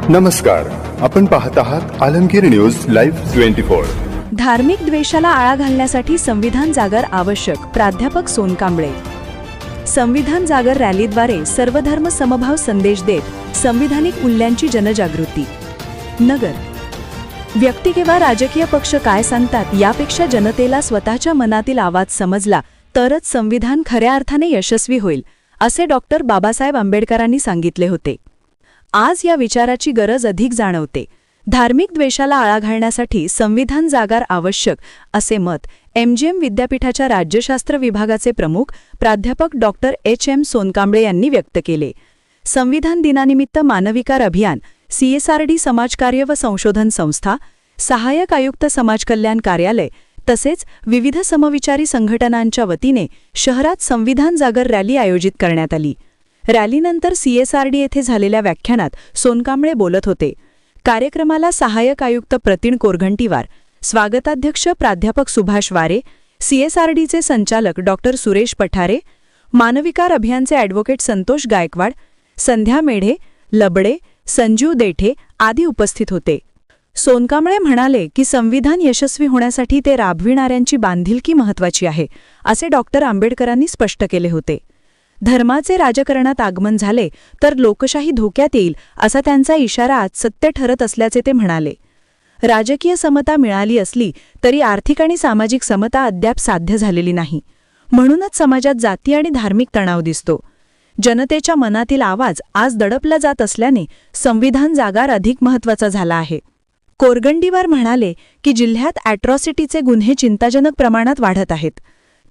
नमस्कार, आपण पाहत आहात आलमगीर न्यूज लाईव्ह 24। धार्मिक द्वेषाला आळा घालण्यासाठी संविधान जागर आवश्यक, प्राध्यापक सोनकांबळे। संविधान जागर रॅलीद्वारे सर्वधर्म समभाव संदेश देत संविधानिक मूल्यांची जनजागृती। नगर, व्यक्ती किंवा राजकीय पक्ष काय सांगतात यापेक्षा जनतेला स्वतःच्या मनातील आवाज समजला तरच संविधान खऱ्या अर्थाने यशस्वी होईल, असे डॉक्टर बाबासाहेब आंबेडकरांनी सांगितले होते। आज या विचाराची गरज अधिक जाणवते। धार्मिक द्वेषाला आळा घालण्यासाठी संविधान जागर आवश्यक, असे मत MGM विद्यापीठाच्या राज्यशास्त्र विभागाचे प्रमुख प्राध्यापक डॉक्टर HM सोनकांबळे यांनी व्यक्त केले। संविधान दिनानिमित्त मानविकार अभियान, CSRD समाजकार्य व संशोधन संस्था, सहाय्यक आयुक्त समाज कल्याण कार्यालय तसेच विविध समविचारी संघटनांच्या वतीने शहरात संविधान जागर रॅली आयोजित करण्यात आली। रॅलीनंतर CSRD येथे झालेल्या व्याख्यानात सोनकांबळे बोलत होते। कार्यक्रमाला सहाय्यक आयुक्त प्रतीण कोरघंटीवार, स्वागताध्यक्ष प्राध्यापक सुभाष वारे, CSRDचे संचालक डॉक्टर सुरेश पठारे, मानविकार अभियानचे ॲडव्होकेट संतोष गायकवाड, संध्या मेढे, लबडे, संजीव देठे आदी उपस्थित होते। सोनकांबळे म्हणाले की संविधान यशस्वी होण्यासाठी ते राबविणाऱ्यांची बांधिलकी महत्त्वाची आहे, असे डॉक्टर आंबेडकरांनी स्पष्ट केले होते। धर्माचे राजकारणात आगमन झाले तर लोकशाही धोक्यात येईल, असा त्यांचा इशारा आज सत्य ठरत असल्याचे ते म्हणाले। राजकीय समता मिळाली असली तरी आर्थिक आणि सामाजिक समता अद्याप साध्य झालेली नाही, म्हणूनच समाजात जाती आणि धार्मिक तणाव दिसतो। जनतेच्या मनातील आवाज आज दडपला जात असल्याने संविधान जागर अधिक महत्त्वाचा झाला आहे। कोरगंडीवार म्हणाले की जिल्ह्यात ॲट्रॉसिटीचे गुन्हे चिंताजनक प्रमाणात वाढत आहेत।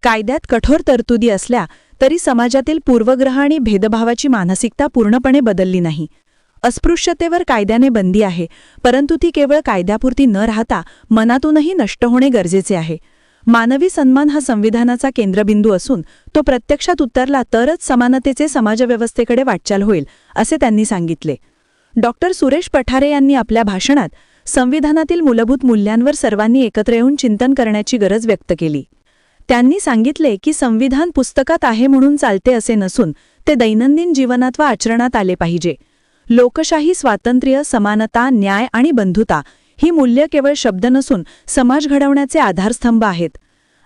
कायद्यात कठोर तरतुदी असल्या तरी समाजातील पूर्वग्रह आणि भेदभावाची मानसिकता पूर्णपणे बदलली नाही। अस्पृश्यतेवर कायद्याने बंदी आहे, परंतु ती केवळ कायद्यापुरती न राहता मनातूनही नष्ट होणे गरजेचे आहे। मानवी सन्मान हा संविधानाचा केंद्रबिंदू असून तो प्रत्यक्षात उतरला तरच समानतेचे समाजव्यवस्थेकडे वाटचाल होईल, असे त्यांनी सांगितले। डॉक्टर सुरेश पठारे यांनी आपल्या भाषणात संविधानातील मूलभूत मूल्यांवर सर्वांनी एकत्र येऊन चिंतन करण्याची गरज व्यक्त केली। त्यांनी सांगितले की संविधान पुस्तकात आहे म्हणून चालते असे नसून ते दैनंदिन जीवनात व आचरणात आले पाहिजे। लोकशाही, स्वातंत्र्य, समानता, न्याय आणि बंधुता ही मूल्ये केवळ शब्द नसून समाज घडवण्याचे आधारस्तंभ आहेत।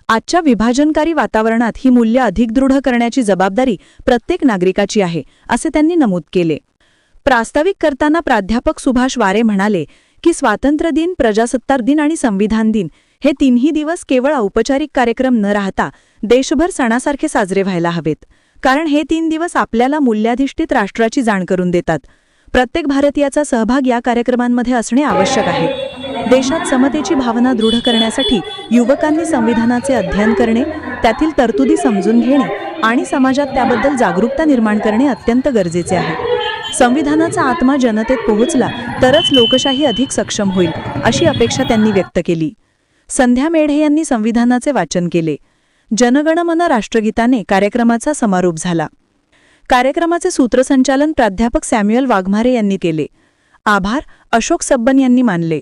आजच्या विभाजनकारी वातावरणात ही मूल्ये अधिक दृढ करण्याची जबाबदारी प्रत्येक नागरिकाची आहे, असे त्यांनी नमूद केले। प्रास्ताविक करताना प्राध्यापक सुभाष वारे म्हणाले की स्वातंत्र्य दिन, प्रजासत्ताक दिन आणि संविधान दिन हे तिन्ही दिवस केवळ औपचारिक कार्यक्रम न राहता देशभर सणासारखे साजरे व्हायला हवेत, कारण हे 3 दिवस आपल्याला मूल्याधिष्ठित राष्ट्राची जाण करून देतात। प्रत्येक भारतीयाचा सहभाग या कार्यक्रमांमध्ये असणे आवश्यक आहे। देशात समतेची भावना दृढ करण्यासाठी युवकांनी संविधानाचे अध्ययन करणे, त्यातील तरतुदी समजून घेणे आणि समाजात त्याबद्दल जागरूकता निर्माण करणे अत्यंत गरजेचे आहे। संविधानाचा आत्मा जनतेत पोहोचला तरच लोकशाही अधिक सक्षम होईल, अशी अपेक्षा त्यांनी व्यक्त केली। संध्या मेढे यांनी संविधानाचे वाचन केले। जनगण मन राष्ट्रगीताने कार्यक्रमाचा समारोप झाला। कार्यक्रमाचे सूत्रसंचालन प्राध्यापक सॅम्युअल वाघमारे यांनी केले। आभार अशोक सब्बन यांनी मानले।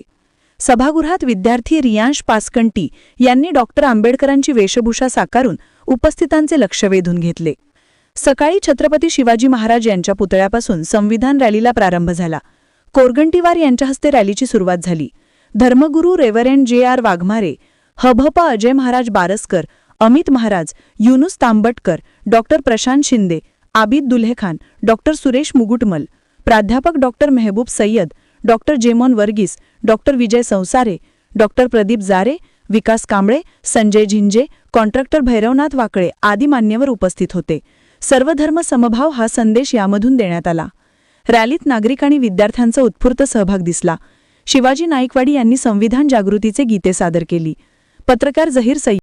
सभागृहात विद्यार्थी रियांश पासकंटी यांनी डॉक्टर आंबेडकरांची वेशभूषा साकारून उपस्थितांचे लक्ष वेधून घेतले। सकाळी छत्रपती शिवाजी महाराज यांच्या पुतळ्यापासून संविधान रॅलीला प्रारंभ झाला। कोरगंटीवार यांच्या हस्ते रॅलीची सुरुवात झाली। धर्मगुरू रेव्हरंड JR वाघमारे, हभप अजय महाराज बारसकर, अमित महाराज, युनुस तांबटकर, डॉक्टर प्रशांत शिंदे, आबिद दुल्हेखान, डॉक्टर सुरेश मुगुटमल, प्राध्यापक doctor Mehboob Sayyad, doctor Jemon Varghese, doctor Vijay Sansare, doctor Pradeep Jare, Vikas Kamble, Sanjay Zinje, contractor Bhairavnath Wakle आदी मान्यवर उपस्थित होते। सर्वधर्म समभाव हा संदेश यामधून देण्यात आला। रॅलीत नागरिक आणि विद्यार्थ्यांचा उत्स्फूर्त सहभाग दिसला। शिवाजी नाईकवाडी यांनी संविधान जागृतीचे गीते सादर केली। पत्रकार झहीर सय्यद